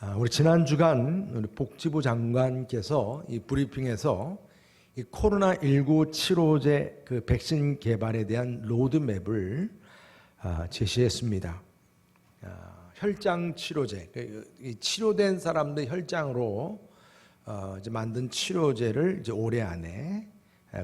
우리 지난 주간 우리 복지부 장관께서 이 브리핑에서 이 코로나19 치료제 그 백신 개발에 대한 로드맵을 제시했습니다. 혈장 치료제, 이 치료된 사람들 혈장으로 이제 만든 치료제를 이제 올해 안에,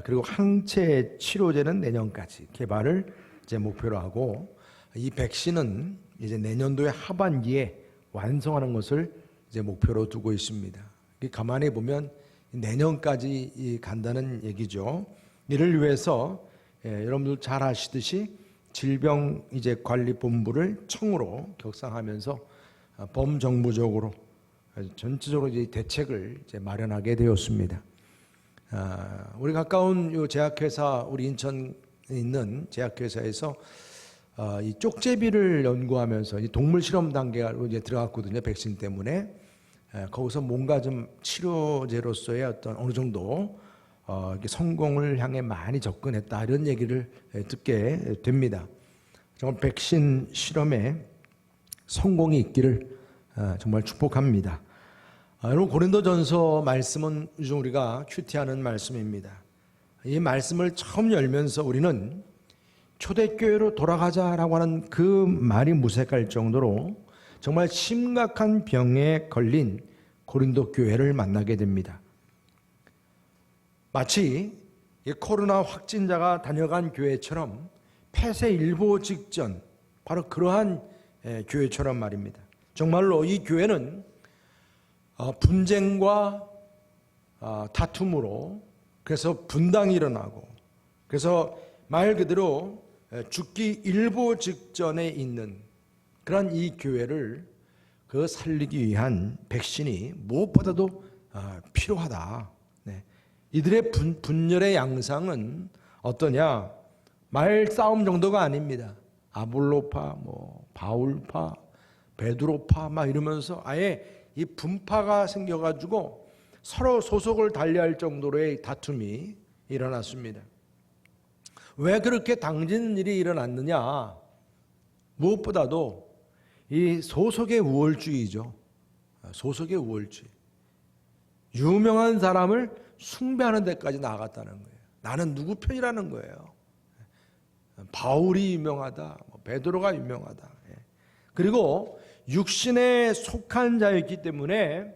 그리고 항체 치료제는 내년까지 개발을 이제 목표로 하고, 이 백신은 이제 내년도의 하반기에 완성하는 것을 이제 목표로 두고 있습니다. 가만히 보면 내년까지 간다는 얘기죠. 이를 위해서 여러분들 잘 아시듯이 질병 이제 관리본부를 청으로 격상하면서 범정부적으로 전체적으로 이제 대책을 이제 마련하게 되었습니다. 우리 가까운 요 제약회사, 우리 인천에 있는 제약회사에서 이 쪽제비를 연구하면서 이 동물 실험 단계로 이제 들어갔거든요. 백신 때문에. 거기서 뭔가 좀 치료제로서의 어떤 어느 정도 성공을 향해 많이 접근했다, 이런 얘기를 듣게 됩니다. 정말 백신 실험에 성공이 있기를 정말 축복합니다. 여러분, 고린도전서 말씀은 요즘 우리가 큐티하는 말씀입니다. 이 말씀을 처음 열면서 우리는 초대교회로 돌아가자라고 하는 그 말이 무색할 정도로 정말 심각한 병에 걸린 고린도 교회를 만나게 됩니다. 마치 이 코로나 확진자가 다녀간 교회처럼 폐쇄 일보 직전, 바로 그러한 교회처럼 말입니다. 정말로 이 교회는 분쟁과 다툼으로, 그래서 분당이 일어나고, 그래서 말 그대로 죽기 일보 직전에 있는 그런 이 교회를 그 살리기 위한 백신이 무엇보다도 필요하다. 이들의 분열의 양상은 어떠냐? 말싸움 정도가 아닙니다. 아볼로파, 바울파, 베드로파 막 이러면서 아예 이 분파가 생겨가지고 서로 소속을 달리할 정도로의 다툼이 일어났습니다. 왜 그렇게 당지는 일이 일어났느냐? 무엇보다도 이 소속의 우월주의죠. 소속의 우월주의. 유명한 사람을 숭배하는 데까지 나아갔다는 거예요. 나는 누구 편이라는 거예요. 바울이 유명하다, 베드로가 유명하다. 그리고 육신에 속한 자였기 때문에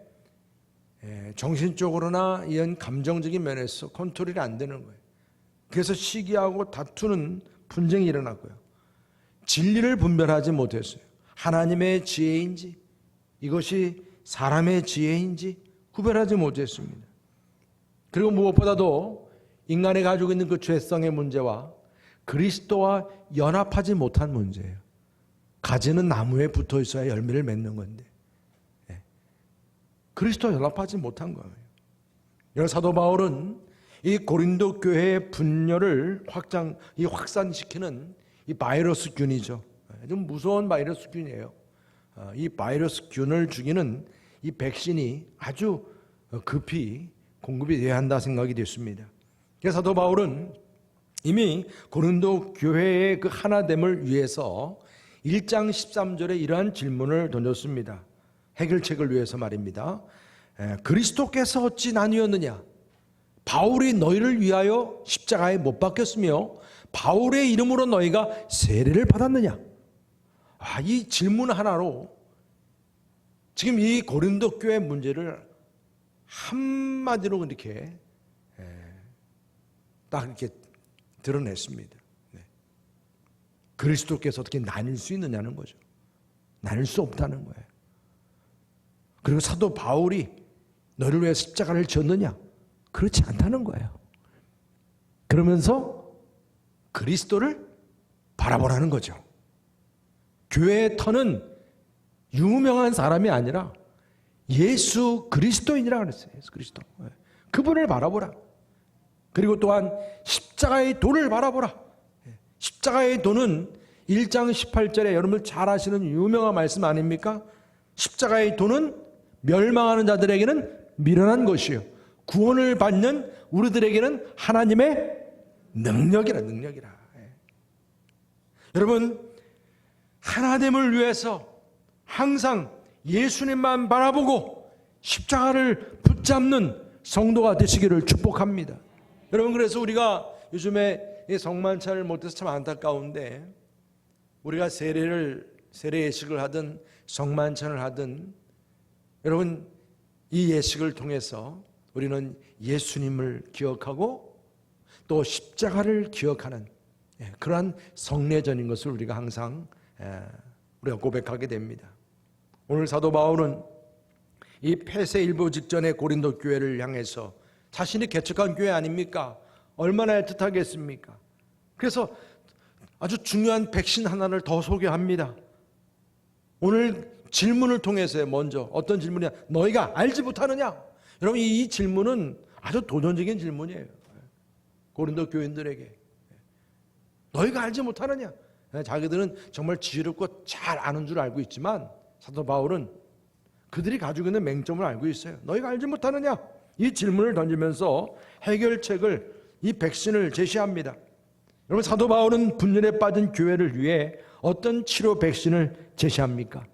정신적으로나 이런 감정적인 면에서 컨트롤이 안 되는 거예요. 그래서 시기하고 다투는 분쟁이 일어났고요. 진리를 분별하지 못했어요. 하나님의 지혜인지 이것이 사람의 지혜인지 구별하지 못했습니다. 그리고 무엇보다도 인간이 가지고 있는 그 죄성의 문제와 그리스도와 연합하지 못한 문제예요. 가지는 나무에 붙어 있어야 열매를 맺는 건데 그리스도와 연합하지 못한 거예요. 여러 사도 바울은 이 고린도 교회의 분열을 확산시키는 이 바이러스균이죠. 좀 무서운 바이러스균이에요. 이 바이러스균을 죽이는 이 백신이 아주 급히 공급이 되어야 한다 생각이 됐습니다. 그래서 사도 바울은 이미 고린도 교회의 그 하나됨을 위해서 1장 13절에 이러한 질문을 던졌습니다. 해결책을 위해서 말입니다. 그리스도께서 어찌 나뉘었느냐? 바울이 너희를 위하여 십자가에 못 박혔으며 바울의 이름으로 너희가 세례를 받았느냐? 이 질문 하나로 지금 이 고린도 교회 문제를 한마디로 이렇게 딱 이렇게 드러냈습니다. 그리스도께서 어떻게 나뉠 수 있느냐는 거죠. 나눌 수 없다는 거예요. 그리고 사도 바울이 너를 위해 십자가를 졌느냐? 그렇지 않다는 거예요. 그러면서 그리스도를 바라보라는 거죠. 교회의 터는 유명한 사람이 아니라 예수 그리스도인이라고 그랬어요. 예수 그리스도. 그분을 바라보라. 그리고 또한 십자가의 도를 바라보라. 십자가의 도는 1장 18절에 여러분들 잘 아시는 유명한 말씀 아닙니까? 십자가의 도는 멸망하는 자들에게는 미련한 것이요 구원을 받는 우리들에게는 하나님의 능력이라. 여러분, 하나됨을 위해서 항상 예수님만 바라보고 십자가를 붙잡는 성도가 되시기를 축복합니다. 여러분, 그래서 우리가 요즘에 성만찬을 못해서 참 안타까운데, 우리가 세례 예식을 하든 성만찬을 하든, 여러분, 이 예식을 통해서 우리는 예수님을 기억하고 또 십자가를 기억하는 그러한 성례전인 것을 우리가 항상 우리가 고백하게 됩니다. 오늘 사도 바울은 이 폐쇄 일부 직전의 고린도 교회를 향해서, 자신이 개척한 교회 아닙니까? 얼마나 애틋하겠습니까? 그래서 아주 중요한 백신 하나를 더 소개합니다. 오늘 질문을 통해서 먼저 어떤 질문이냐? 너희가 알지 못하느냐? 여러분, 이 질문은 아주 도전적인 질문이에요. 고린도 교인들에게 너희가 알지 못하느냐? 자기들은 정말 지혜롭고 잘 아는 줄 알고 있지만 사도 바울은 그들이 가지고 있는 맹점을 알고 있어요. 너희가 알지 못하느냐? 이 질문을 던지면서 해결책을, 이 백신을 제시합니다. 여러분, 사도 바울은 분열에 빠진 교회를 위해 어떤 치료 백신을 제시합니까?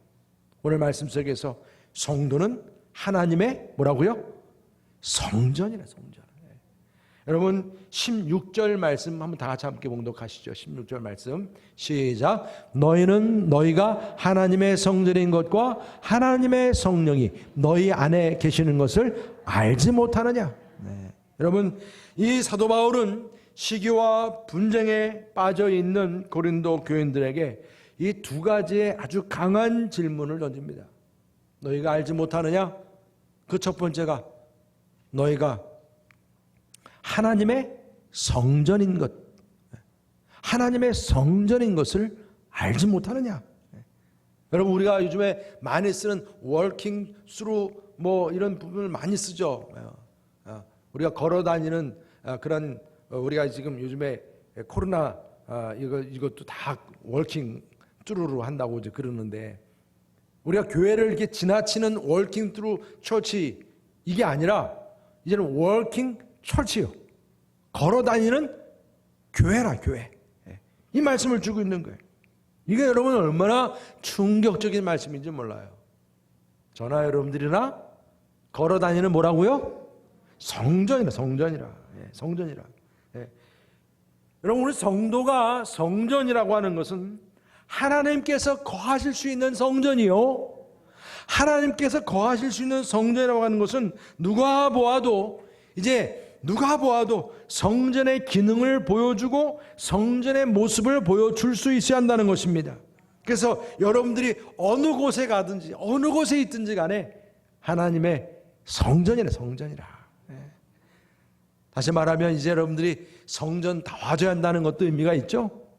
오늘 말씀 속에서 성도는 하나님의 뭐라고요? 성전이라, 성전. 여러분, 16절 말씀 한번 다 같이 함께 봉독하시죠. 16절 말씀 시작. 너희가 하나님의 성전인 것과 하나님의 성령이 너희 안에 계시는 것을 알지 못하느냐? 여러분, 이 사도 바울은 시기와 분쟁에 빠져 있는 고린도 교인들에게 이 두 가지의 아주 강한 질문을 던집니다. 너희가 알지 못하느냐? 그 첫 번째가 너희가 하나님의 성전인 것, 하나님의 성전인 것을 알지 못하느냐? 여러분, 우리가 요즘에 많이 쓰는 working through 뭐 이런 부분을 많이 쓰죠. 우리가 걸어 다니는 그런, 우리가 지금 요즘에 코로나 이것도 다 working through로 한다고 이제 그러는데, 우리가 교회를 이렇게 지나치는 working through church 이게 아니라 이제는 working church요. 걸어 다니는 교회라, 교회. 이 말씀을 주고 있는 거예요. 이게 여러분 얼마나 충격적인 말씀인지 몰라요. 저나 여러분들이나 걸어 다니는 뭐라고요? 성전이라, 성전이라. 성전이라. 여러분, 우리 성도가 성전이라고 하는 것은 하나님께서 거하실 수 있는 성전이요, 하나님께서 거하실 수 있는 성전이라고 하는 것은 누가 보아도 성전의 기능을 보여주고 성전의 모습을 보여줄 수 있어야 한다는 것입니다. 그래서 여러분들이 어느 곳에 가든지 어느 곳에 있든지 간에 하나님의 성전이라, 성전이라. 다시 말하면 이제 여러분들이 성전 다 와줘야 한다는 것도 의미가 있죠.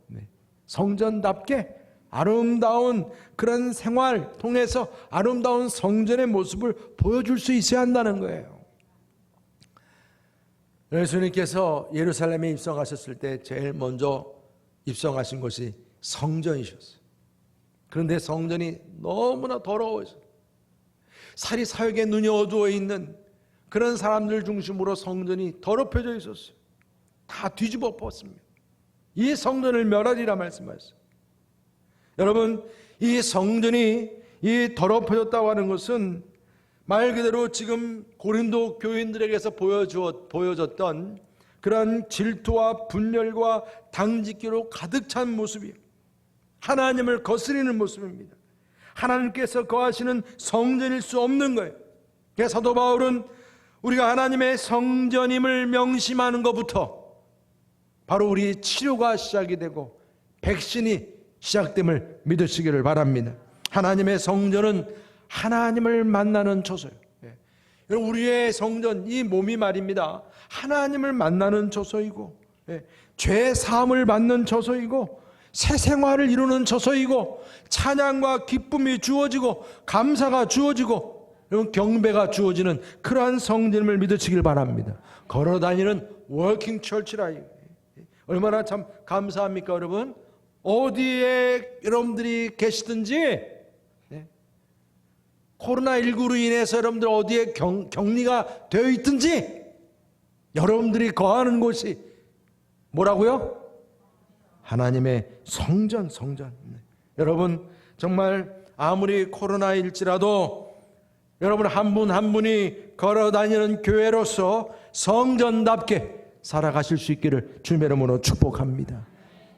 성전답게 아름다운 그런 생활 통해서 아름다운 성전의 모습을 보여줄 수 있어야 한다는 거예요. 예수님께서 예루살렘에 입성하셨을 때 제일 먼저 입성하신 곳이 성전이셨어요. 그런데 성전이 너무나 더러워서 살이 사역에 눈이 어두워 있는 그런 사람들 중심으로 성전이 더럽혀져 있었어요. 다 뒤집어 엎었습니다. 이 성전을 멸하리라 말씀하셨어요. 여러분, 이 성전이 이 더럽혀졌다고 하는 것은 말 그대로 지금 고린도 교인들에게서 보여졌던 그런 질투와 분열과 당짓기로 가득 찬 모습이에요. 하나님을 거스리는 모습입니다. 하나님께서 거하시는 성전일 수 없는 거예요. 그래서 사도 바울은 우리가 하나님의 성전임을 명심하는 것부터 바로 우리 치료가 시작이 되고 백신이 시작됨을 믿으시기를 바랍니다. 하나님의 성전은 하나님을 만나는 처소예요. 우리의 성전, 이 몸이 말입니다, 하나님을 만나는 처소이고, 죄 사함을 받는 처소이고, 새 생활을 이루는 처소이고, 찬양과 기쁨이 주어지고 감사가 주어지고 경배가 주어지는 그러한 성전임을 믿으시길 바랍니다. 걸어다니는 워킹 처치라. 얼마나 참 감사합니까, 여러분? 어디에 여러분들이 계시든지, 코로나19로 인해서 여러분들 어디에 격리가 되어 있든지, 여러분들이 거하는 곳이 뭐라고요? 하나님의 성전. 여러분, 정말 아무리 코로나일지라도 여러분 한 분 한 분이 걸어다니는 교회로서 성전답게 살아가실 수 있기를 주님의 이름으로 축복합니다.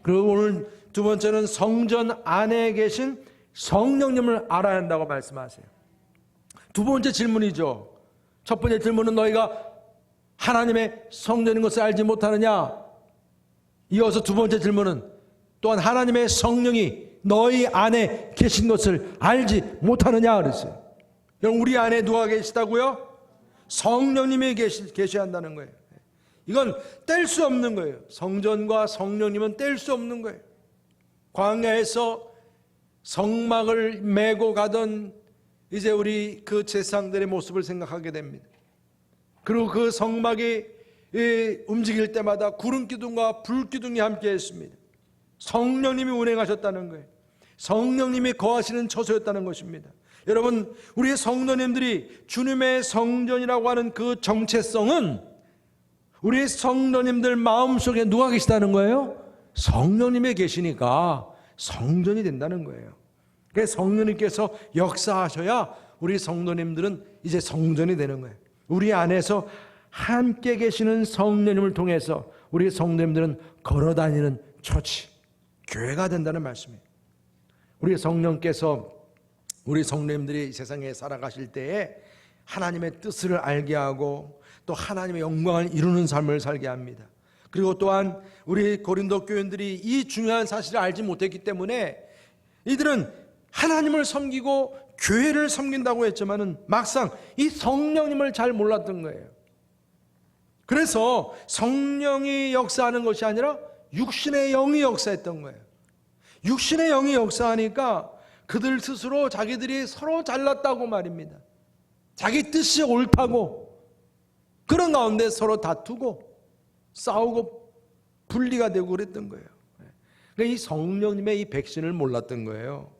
그리고 오늘 두 번째는 성전 안에 계신 성령님을 알아야 한다고 말씀하세요. 두 번째 질문이죠. 첫 번째 질문은 너희가 하나님의 성전인 것을 알지 못하느냐? 이어서 두 번째 질문은 또한 하나님의 성령이 너희 안에 계신 것을 알지 못하느냐 그랬어요. 여러분 우리 안에 누가 계시다고요? 성령님이 계셔야 한다는 거예요. 이건 뗄 수 없는 거예요. 성전과 성령님은 뗄 수 없는 거예요. 광야에서 성막을 메고 가던 이제 우리 그 제사장들의 모습을 생각하게 됩니다. 그리고 그 성막이 움직일 때마다 구름 기둥과 불 기둥이 함께 했습니다. 성령님이 운행하셨다는 거예요. 성령님이 거하시는 처소였다는 것입니다. 여러분 우리 성도님들이 주님의 성전이라고 하는 그 정체성은 우리 성도님들 마음속에 누가 계시다는 거예요? 성령님이 계시니까 성전이 된다는 거예요. 그래서 성령님께서 역사하셔야 우리 성도님들은 이제 성전이 되는 거예요. 우리 안에서 함께 계시는 성령님을 통해서 우리 성도님들은 걸어다니는 처치, 교회가 된다는 말씀이에요. 우리 성령께서 우리 성도님들이 세상에 살아가실 때에 하나님의 뜻을 알게 하고 또 하나님의 영광을 이루는 삶을 살게 합니다. 그리고 또한 우리 고린도 교인들이 이 중요한 사실을 알지 못했기 때문에 이들은 하나님을 섬기고 교회를 섬긴다고 했지만은 막상 이 성령님을 잘 몰랐던 거예요. 그래서 성령이 역사하는 것이 아니라 육신의 영이 역사했던 거예요. 육신의 영이 역사하니까 그들 스스로 자기들이 서로 잘났다고 말입니다. 자기 뜻이 옳다고 그런 가운데 서로 다투고 싸우고 분리가 되고 그랬던 거예요. 그러니까 이 성령님의 이 백신을 몰랐던 거예요.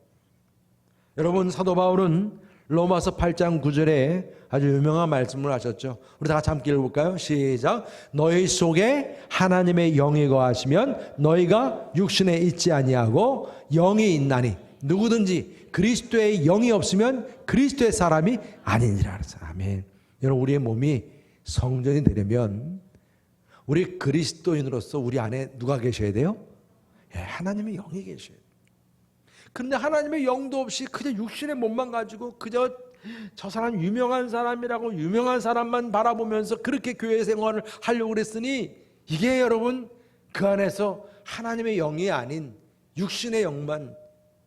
여러분 사도 바울은 로마서 8장 9절에 아주 유명한 말씀을 하셨죠. 우리 다 같이 함께 읽어볼까요? 시작. 너희 속에 하나님의 영이 거하시면 너희가 육신에 있지 아니하고 영이 있나니 누구든지 그리스도의 영이 없으면 그리스도의 사람이 아니니라 그랬어요. 아멘. 여러분 우리의 몸이 성전이 되려면 우리 그리스도인으로서 우리 안에 누가 계셔야 돼요? 예, 하나님의 영이 계셔야 돼요. 그런데 하나님의 영도 없이 그저 육신의 몸만 가지고 그저 저 사람 유명한 사람이라고 유명한 사람만 바라보면서 그렇게 교회 생활을 하려고 그랬으니 이게 여러분 그 안에서 하나님의 영이 아닌 육신의 영만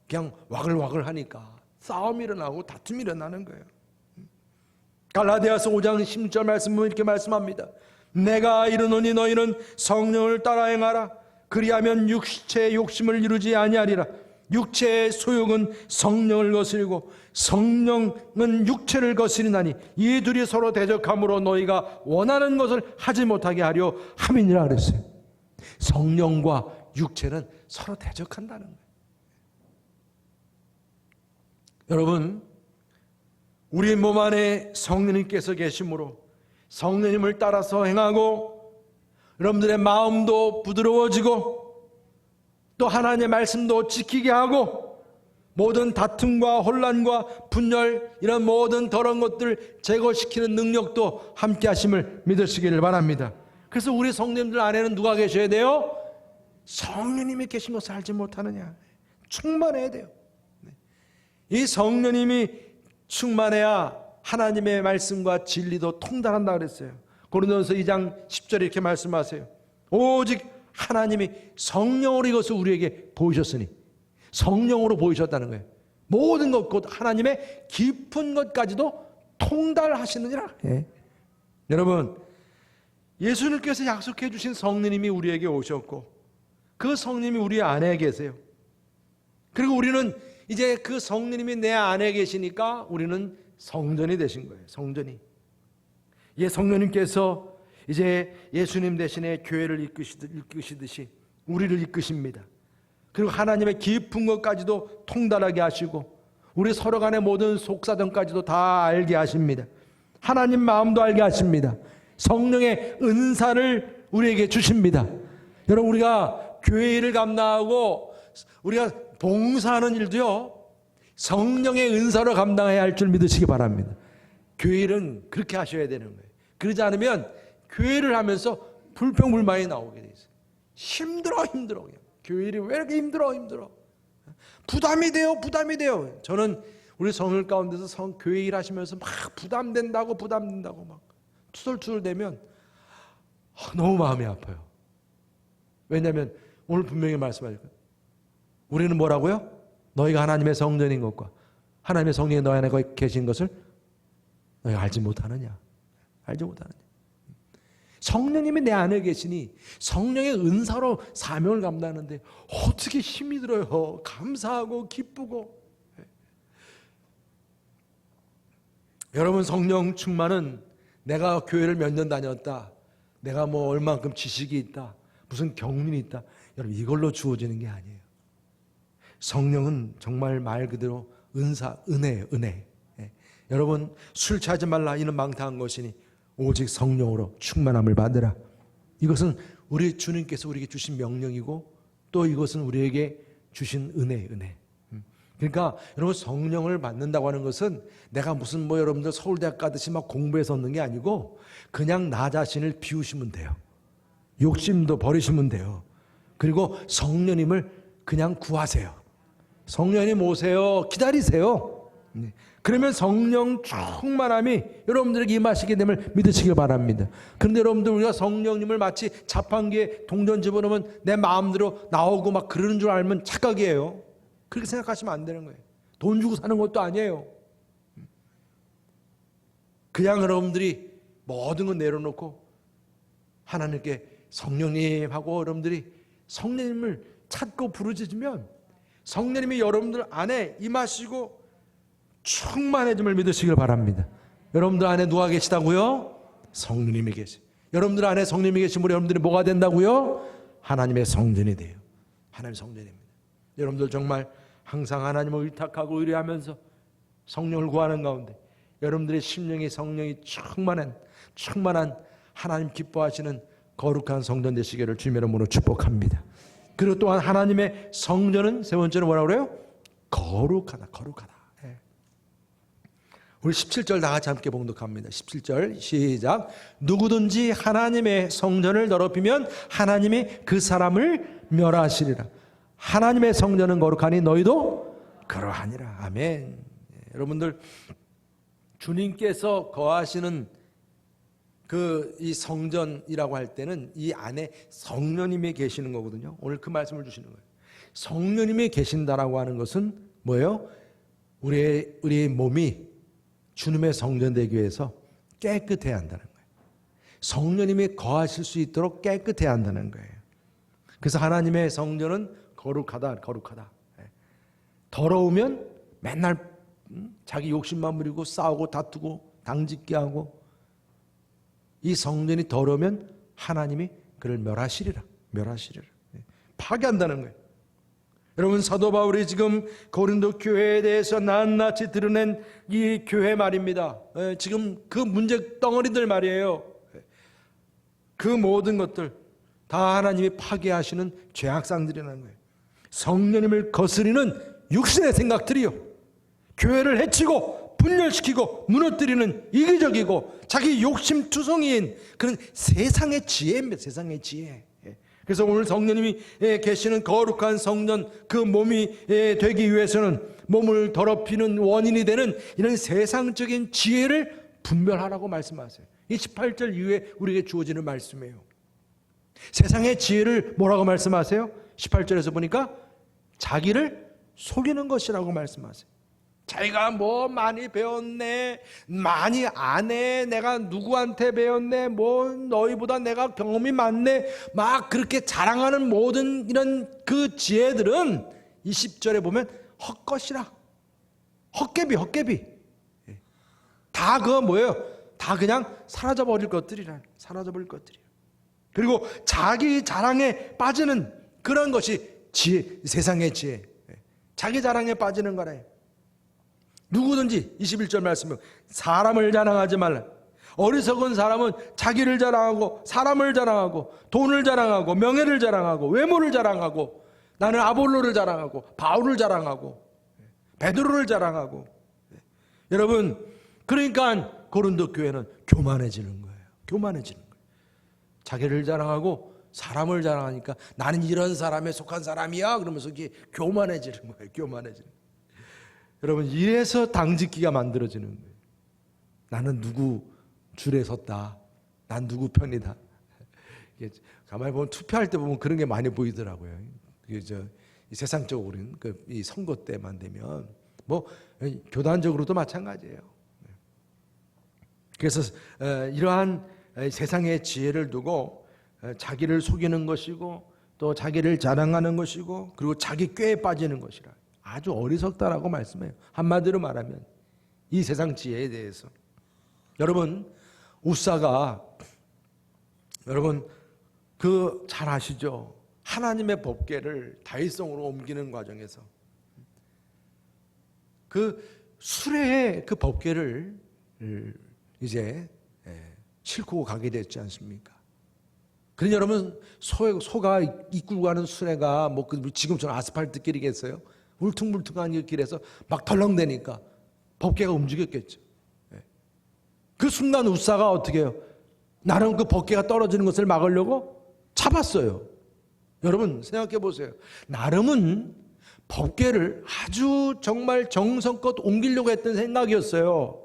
그냥 와글와글 하니까 싸움이 일어나고 다툼이 일어나는 거예요. 갈라디아서 5장 16절 말씀은 이렇게 말씀합니다. 내가 이르노니 너희는 성령을 따라 행하라. 그리하면 육체의 욕심을 이루지 아니하리라. 육체의 소욕은 성령을 거스리고 성령은 육체를 거스리나니 이 둘이 서로 대적함으로 너희가 원하는 것을 하지 못하게 하려 함이니라 그랬어요. 성령과 육체는 서로 대적한다는 거예요. 여러분 우리 몸 안에 성령님께서 계심으로 성령님을 따라서 행하고 여러분들의 마음도 부드러워지고 또 하나님의 말씀도 지키게 하고 모든 다툼과 혼란과 분열 이런 모든 더러운 것들 제거시키는 능력도 함께 하심을 믿으시기를 바랍니다. 그래서 우리 성도님들 안에는 누가 계셔야 돼요? 성령님이 계신 것을 알지 못하느냐. 충만해야 돼요. 이 성령님이 충만해야 하나님의 말씀과 진리도 통달한다 그랬어요. 고린도전서 2장 10절에 이렇게 말씀하세요. 오직 하나님이 성령으로 이것을 우리에게 보이셨으니 성령으로 보이셨다는 거예요. 모든 것 곧 하나님의 깊은 것까지도 통달하시느니라. 예. 여러분 예수님께서 약속해 주신 성령님이 우리에게 오셨고 그 성령님이 우리 안에 계세요. 그리고 우리는 이제 그 성령님이 내 안에 계시니까 우리는 성전이 되신 거예요. 성전이. 예, 성령님께서 이제 예수님 대신에 교회를 이끄시듯이 우리를 이끄십니다. 그리고 하나님의 깊은 것까지도 통달하게 하시고 우리 서로 간의 모든 속사정까지도 다 알게 하십니다. 하나님 마음도 알게 하십니다. 성령의 은사를 우리에게 주십니다. 여러분 우리가 교회 일을 감당하고 우리가 봉사하는 일도요 성령의 은사로 감당해야 할 줄 믿으시기 바랍니다. 교회 일은 그렇게 하셔야 되는 거예요. 그러지 않으면 교회를 하면서 불평불만이 나오게 돼 있어요. 힘들어 그냥. 교회 일이 왜 이렇게 힘들어. 부담이 돼요. 저는 우리 성을 가운데서 교회 일 하시면서 막 부담된다고 막 투덜투덜대면 너무 마음이 아파요. 왜냐하면 오늘 분명히 말씀하실 거예요. 우리는 뭐라고요? 너희가 하나님의 성전인 것과 하나님의 성령이 너희 안에 계신 것을 너희가 알지 못하느냐. 성령님이 내 안에 계시니 성령의 은사로 사명을 감당하는데 어떻게 힘이 들어요. 감사하고 기쁘고. 여러분, 성령 충만은 내가 교회를 몇 년 다녔다, 내가 뭐 얼만큼 지식이 있다, 무슨 경륜이 있다, 여러분 이걸로 주어지는 게 아니에요. 성령은 정말 말 그대로 은혜예요. 여러분, 술 취하지 말라 이는 망타한 것이니 오직 성령으로 충만함을 받으라. 이것은 우리 주님께서 우리에게 주신 명령이고 또 이것은 우리에게 주신 은혜. 그러니까 여러분, 성령을 받는다고 하는 것은 내가 무슨 여러분들 서울대학 가듯이 막 공부해서 얻는 게 아니고 그냥 나 자신을 비우시면 돼요. 욕심도 버리시면 돼요. 그리고 성령님을 그냥 구하세요. 성령님 오세요. 기다리세요. 그러면 성령 충만함이 여러분들에게 임하시게 됨을 믿으시기 바랍니다. 그런데 여러분들, 우리가 성령님을 마치 자판기에 동전 집어넣으면 내 마음대로 나오고 막 그러는 줄 알면 착각이에요. 그렇게 생각하시면 안 되는 거예요. 돈 주고 사는 것도 아니에요. 그냥 여러분들이 모든 걸 내려놓고 하나님께 성령님 하고 여러분들이 성령님을 찾고 부르짖으면 성령님이 여러분들 안에 임하시고 충만해짐을 믿으시길 바랍니다. 여러분들 안에 누가 계시다고요? 성령님이 계시. 여러분들 안에 성령님이 계시면 여러분들이 뭐가 된다고요? 하나님의 성전이 돼요. 하나님의 성전입니다. 여러분들 정말 항상 하나님을 의탁하고 의뢰하면서 성령을 구하는 가운데 여러분들의 심령이 성령이 충만한 하나님 기뻐하시는 거룩한 성전 되시기를 주님의 이름으로 축복합니다. 그리고 또한 하나님의 성전은 세 번째는 뭐라고 그래요? 거룩하다. 우리 17절 다 같이 함께 봉독합니다. 17절 시작. 누구든지 하나님의 성전을 더럽히면 하나님이 그 사람을 멸하시리라. 하나님의 성전은 거룩하니 너희도 그러하니라. 아멘. 여러분들, 주님께서 거하시는 이 성전이라고 할 때는 이 안에 성령님이 계시는 거거든요. 오늘 그 말씀을 주시는 거예요. 성령님이 계신다라고 하는 것은 뭐예요? 우리의 몸이 주님의 성전 되기 위해서 깨끗해야 한다는 거예요. 성령님이 거하실 수 있도록 깨끗해야 한다는 거예요. 그래서 하나님의 성전은 거룩하다. 더러우면 맨날 자기 욕심만 부리고 싸우고 다투고 당짓게 하고, 이 성전이 더러우면 하나님이 그를 멸하시리라. 파괴한다는 거예요. 여러분, 사도 바울이 지금 고린도 교회에 대해서 낱낱이 드러낸 이 교회 말입니다. 지금 그 문제 덩어리들 말이에요. 그 모든 것들 다 하나님이 파괴하시는 죄악상들이라는 거예요. 성령님을 거스리는 육신의 생각들이요, 교회를 해치고 분열시키고 무너뜨리는 이기적이고 자기 욕심투성이인 그런 세상의 지혜입니다. 세상의 지혜. 그래서 오늘 성령님이 계시는 거룩한 성전, 그 몸이 되기 위해서는 몸을 더럽히는 원인이 되는 이런 세상적인 지혜를 분별하라고 말씀하세요. 이 18절 이후에 우리에게 주어지는 말씀이에요. 세상의 지혜를 뭐라고 말씀하세요? 18절에서 보니까 자기를 속이는 것이라고 말씀하세요. 자기가 뭐 많이 배웠네, 많이 아네, 내가 누구한테 배웠네, 뭐 너희보다 내가 경험이 많네, 막 그렇게 자랑하는 모든 이런 그 지혜들은 20절에 보면 헛것이라. 헛개비. 다 그거 뭐예요? 다 그냥 사라져버릴 것들이라. 사라져버릴 것들이에요. 그리고 자기 자랑에 빠지는 그런 것이 지혜, 세상의 지혜. 자기 자랑에 빠지는 거래요. 누구든지 21절 말씀은 사람을 자랑하지 말라. 어리석은 사람은 자기를 자랑하고 사람을 자랑하고 돈을 자랑하고 명예를 자랑하고 외모를 자랑하고 나는 아볼로를 자랑하고 바울을 자랑하고 베드로를 자랑하고. 여러분, 그러니까 고린도 교회는 교만해지는 거예요. 교만해지는 거예요. 자기를 자랑하고 사람을 자랑하니까 나는 이런 사람에 속한 사람이야 그러면서 이게 교만해지는 거예요. 교만해지는 거예요. 여러분, 이래서 당짓기가 만들어지는 거예요. 나는 누구 줄에 섰다. 난 누구 편이다. 가만히 보면 투표할 때 보면 그런 게 많이 보이더라고요. 세상적으로는 이 선거 때만 되면 뭐 교단적으로도 마찬가지예요. 그래서 이러한 세상의 지혜를 두고 자기를 속이는 것이고 또 자기를 자랑하는 것이고 그리고 자기 꾀에 빠지는 것이라 아주 어리석다라고 말씀해요. 한마디로 말하면 이 세상 지혜에 대해서. 여러분, 우사가 여러분 잘 아시죠? 하나님의 법궤를 다윗성으로 옮기는 과정에서 그 수레의 그 법궤를 이제 싣고 가게 됐지 않습니까? 그러니 여러분, 소가 이끌고 가는 수레가 뭐 지금처럼 아스팔트 길이겠어요? 울퉁불퉁한 이 길에서 막 덜렁대니까 법궤가 움직였겠죠. 그 순간 우사가 어떻게 해요? 나름 그 법궤가 떨어지는 것을 막으려고 잡았어요. 여러분 생각해 보세요. 나름은 법궤를 아주 정말 정성껏 옮기려고 했던 생각이었어요.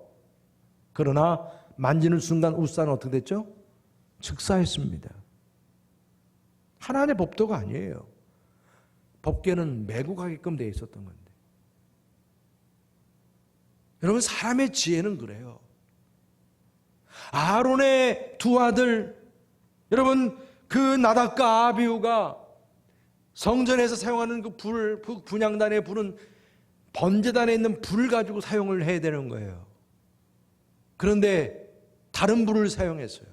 그러나 만지는 순간 우사는 어떻게 됐죠? 즉사했습니다. 하나님의 법도가 아니에요. 법궤는 메고 가게끔 되어 있었던 건데. 여러분, 사람의 지혜는 그래요. 아론의 두 아들, 여러분 그 나답과 아비후가 성전에서 사용하는 그 분향단의 불은 번제단에 있는 불을 가지고 사용을 해야 되는 거예요. 그런데 다른 불을 사용했어요.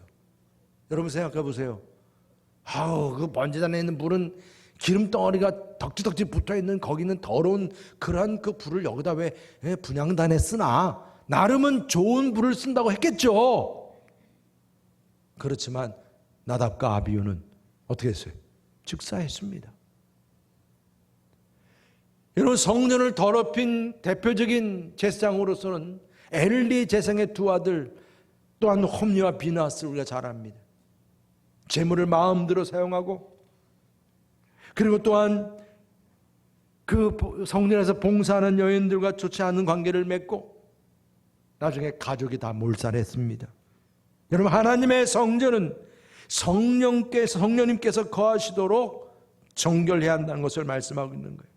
여러분 생각해 보세요. 그 번제단에 있는 불은 기름 덩어리가 덕지덕지 붙어 있는 거기 있는 더러운 그러한 그 불을 여기다 왜 분향단에 쓰나? 나름은 좋은 불을 쓴다고 했겠죠. 그렇지만 나답과 아비후는 어떻게 했어요? 즉사했습니다. 여러분, 성전을 더럽힌 대표적인 제사장으로서는 엘리 제사장의 두 아들 또한 홈리와 비나스를 우리가 잘 압니다. 재물을 마음대로 사용하고 그리고 또한 그 성전에서 봉사하는 여인들과 좋지 않은 관계를 맺고 나중에 가족이 다 몰살했습니다. 여러분, 하나님의 성전은 성령님께서 거하시도록 정결해야 한다는 것을 말씀하고 있는 거예요.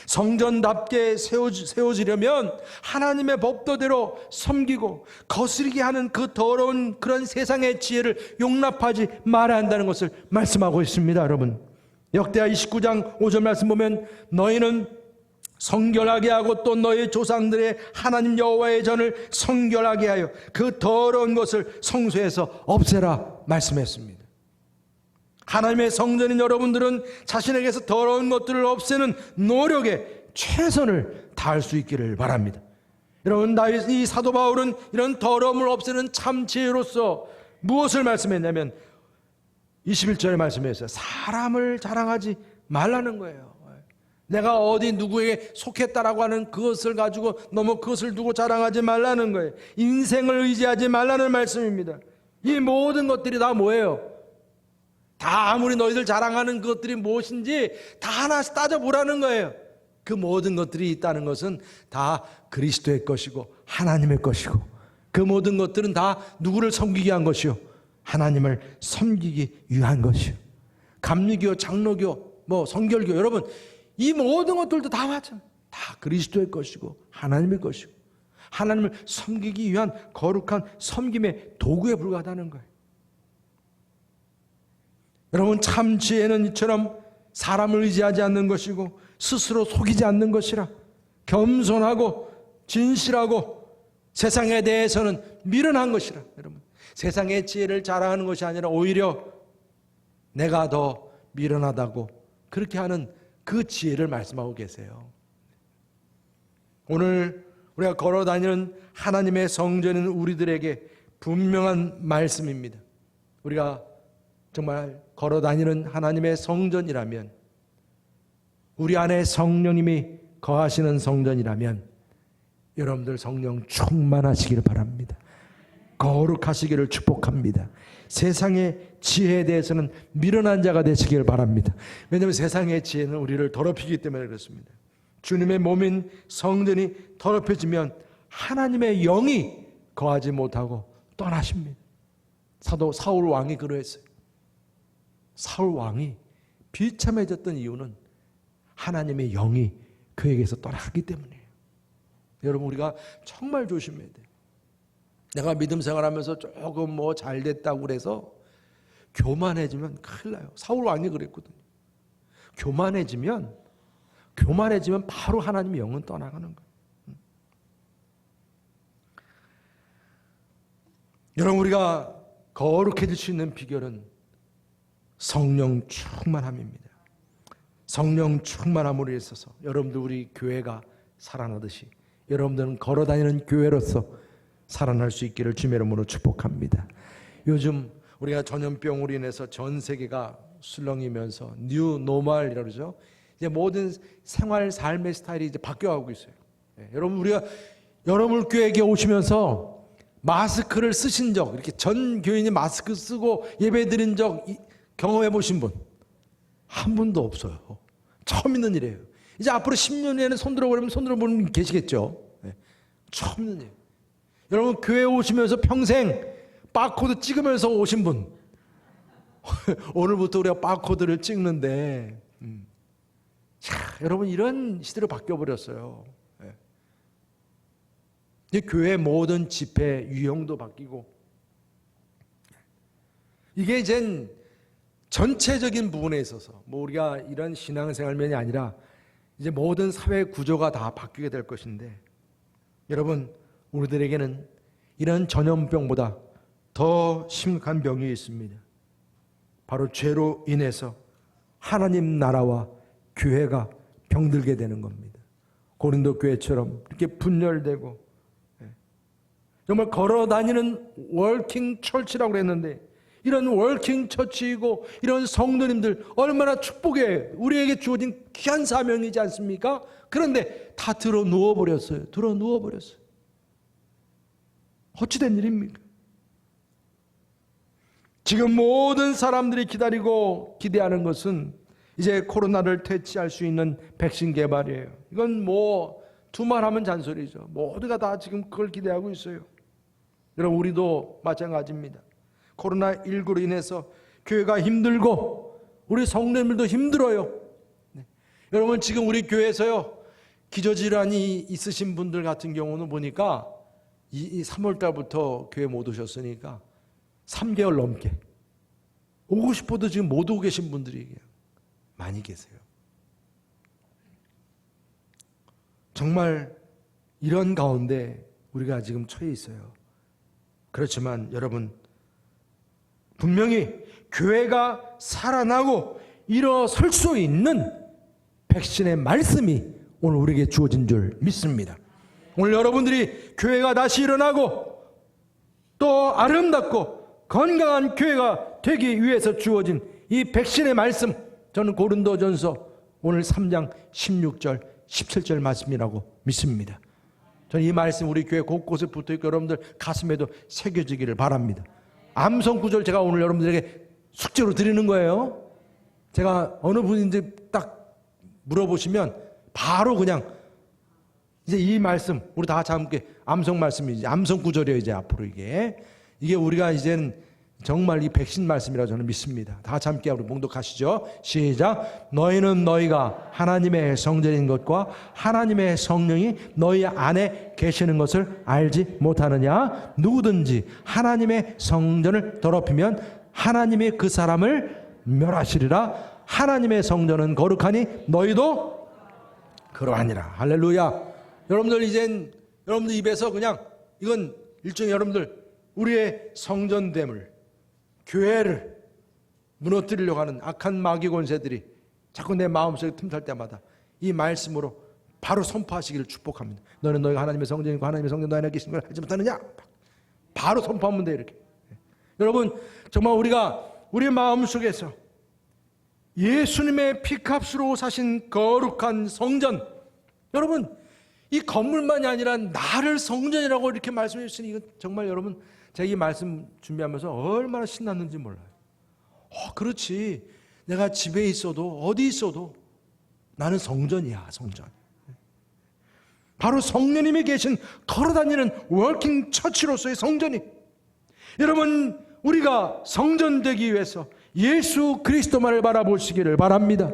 성전답게 세워지려면 하나님의 법도대로 섬기고 거스르게 하는 그 더러운 그런 세상의 지혜를 용납하지 말아야 한다는 것을 말씀하고 있습니다. 여러분, 역대하 29장 5절 말씀 보면 너희는 성결하게 하고 또 너희 조상들의 하나님 여호와의 전을 성결하게 하여 그 더러운 것을 성소에서 없애라 말씀했습니다. 하나님의 성전인 여러분들은 자신에게서 더러운 것들을 없애는 노력에 최선을 다할 수 있기를 바랍니다. 여러분, 이 사도 바울은 이런 더러움을 없애는 참 지혜로서 무엇을 말씀했냐면 21절에 말씀했어요. 사람을 자랑하지 말라는 거예요. 내가 어디 누구에게 속했다라고 하는 그것을 가지고 너무 그것을 두고 자랑하지 말라는 거예요. 인생을 의지하지 말라는 말씀입니다. 이 모든 것들이 다 뭐예요? 다 아무리 너희들 자랑하는 것들이 무엇인지 다 하나씩 따져보라는 거예요. 그 모든 것들이 있다는 것은 다 그리스도의 것이고 하나님의 것이고 그 모든 것들은 다 누구를 섬기게 한 것이요? 하나님을 섬기기 위한 것이요. 감리교, 장로교, 성결교, 여러분 이 모든 것들도 다 마찬가지예요. 다 그리스도의 것이고 하나님의 것이고 하나님을 섬기기 위한 거룩한 섬김의 도구에 불과하다는 거예요. 여러분, 참 지혜는 이처럼 사람을 의지하지 않는 것이고 스스로 속이지 않는 것이라 겸손하고 진실하고 세상에 대해서는 미련한 것이라. 여러분, 세상의 지혜를 자랑하는 것이 아니라 오히려 내가 더 미련하다고 그렇게 하는 그 지혜를 말씀하고 계세요. 오늘 우리가 걸어다니는 하나님의 성전인 우리들에게 분명한 말씀입니다. 우리가 정말 걸어다니는 하나님의 성전이라면 우리 안에 성령님이 거하시는 성전이라면 여러분들 성령 충만하시기를 바랍니다. 거룩하시기를 축복합니다. 세상의 지혜에 대해서는 미련한 자가 되시기를 바랍니다. 왜냐하면 세상의 지혜는 우리를 더럽히기 때문에 그렇습니다. 주님의 몸인 성전이 더럽혀지면 하나님의 영이 거하지 못하고 떠나십니다. 사도 사울 왕이 그러했어요. 사울 왕이 비참해졌던 이유는 하나님의 영이 그에게서 떠나갔기 때문이에요. 여러분, 우리가 정말 조심해야 돼요. 내가 믿음 생활하면서 조금 잘 됐다고 그래서 교만해지면 큰일 나요. 사울 왕이 그랬거든요. 교만해지면 바로 하나님의 영은 떠나가는 거예요. 여러분, 우리가 거룩해질 수 있는 비결은 성령 충만함입니다. 성령 충만함으로 있어서 여러분들 우리 교회가 살아나듯이 여러분들은 걸어다니는 교회로서 살아날 수 있기를 주의 이름으로 축복합니다. 요즘 우리가 전염병으로 인해서 전 세계가 술렁이면서 뉴 노멀이라고 그러죠. 이제 모든 생활 삶의 스타일이 이제 바뀌어가고 있어요. 여러분, 우리가 여러분 교회에 오시면서 마스크를 쓰신 적, 이렇게 전 교인이 마스크 쓰고 예배 드린 적 경험해 보신 분 한 분도 없어요. 처음 있는 일이에요. 이제 앞으로 10년 후에는 손 들어보면 손 들어보는 분 계시겠죠. 처음 있는 일. 여러분, 교회 오시면서 평생 바코드 찍으면서 오신 분 오늘부터 우리가 바코드를 찍는데 여러분, 이런 시대로 바뀌어버렸어요. 교회 모든 집회 유형도 바뀌고, 이게 이젠 전체적인 부분에 있어서 우리가 이런 신앙생활면이 아니라 이제 모든 사회 구조가 다 바뀌게 될 것인데, 여러분, 우리들에게는 이런 전염병보다 더 심각한 병이 있습니다. 바로 죄로 인해서 하나님 나라와 교회가 병들게 되는 겁니다. 고린도 교회처럼 이렇게 분열되고, 정말 걸어다니는 월킹 처치라고 그랬는데, 이런 월킹 처치이고 이런 성도님들 얼마나 축복의 우리에게 주어진 귀한 사명이지 않습니까? 그런데 다 들어 누워버렸어요. 어찌된 일입니까? 지금 모든 사람들이 기다리고 기대하는 것은 이제 코로나를 퇴치할 수 있는 백신 개발이에요. 이건 두말하면 잔소리죠. 모두가 다 지금 그걸 기대하고 있어요. 여러분, 우리도 마찬가지입니다. 코로나19로 인해서 교회가 힘들고 우리 성도님들도 힘들어요. 여러분, 지금 우리 교회에서요, 기저질환이 있으신 분들 같은 경우는 보니까 이 3월 달부터 교회 못 오셨으니까 3개월 넘게 오고 싶어도 지금 못 오고 계신 분들이 많이 계세요. 정말 이런 가운데 우리가 지금 처해 있어요. 그렇지만 여러분, 분명히 교회가 살아나고 일어설 수 있는 백신의 말씀이 오늘 우리에게 주어진 줄 믿습니다. 오늘 여러분들이 교회가 다시 일어나고 또 아름답고 건강한 교회가 되기 위해서 주어진 이 백신의 말씀, 저는 고린도전서 오늘 3장 16절 17절 말씀이라고 믿습니다. 저는 이 말씀 우리 교회 곳곳에 붙어있고 여러분들 가슴에도 새겨지기를 바랍니다. 암송 구절 제가 오늘 여러분들에게 숙제로 드리는 거예요. 제가 어느 분인지 딱 물어보시면 바로 그냥 이제 이 말씀 우리 다 같이 함께 암송 말씀이지, 암송 구절이에요. 이제 앞으로 이게 우리가 이제는 정말 이 백신 말씀이라고 저는 믿습니다. 다 같이 함께 우리 봉독하시죠. 시작. 너희는 너희가 하나님의 성전인 것과 하나님의 성령이 너희 안에 계시는 것을 알지 못하느냐? 누구든지 하나님의 성전을 더럽히면 하나님이 그 사람을 멸하시리라. 하나님의 성전은 거룩하니 너희도 그러하니라. 할렐루야. 여러분들, 이젠 여러분들 입에서 그냥 이건 일종의 여러분들 우리의 성전됨을, 교회를 무너뜨리려고 하는 악한 마귀 권세들이 자꾸 내 마음속에 틈탈 때마다 이 말씀으로 바로 선포하시기를 축복합니다. 너는 너희가 하나님의 성전이고 하나님의 성전 너희 안에 계신 걸 알지 못하느냐? 바로 선포하면 돼. 이렇게. 여러분, 정말 우리가 우리 마음속에서 예수님의 피값으로 사신 거룩한 성전, 여러분, 이 건물만이 아니라 나를 성전이라고 이렇게 말씀해 주시니 이건 정말 여러분 제가 이 말씀 준비하면서 얼마나 신났는지 몰라요. 그렇지. 내가 집에 있어도 어디 있어도 나는 성전이야, 성전. 바로 성령님이 계신 걸어다니는 워킹 처치로서의 성전이. 여러분, 우리가 성전되기 위해서 예수 그리스도만을 바라보시기를 바랍니다.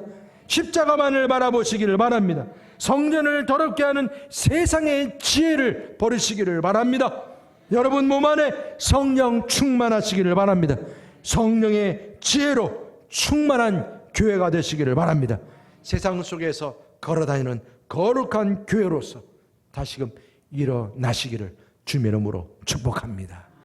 십자가만을 바라보시기를 바랍니다. 성전을 더럽게 하는 세상의 지혜를 버리시기를 바랍니다. 여러분 몸 안에 성령 충만하시기를 바랍니다. 성령의 지혜로 충만한 교회가 되시기를 바랍니다. 세상 속에서 걸어다니는 거룩한 교회로서 다시금 일어나시기를 주님의 이름으로 축복합니다.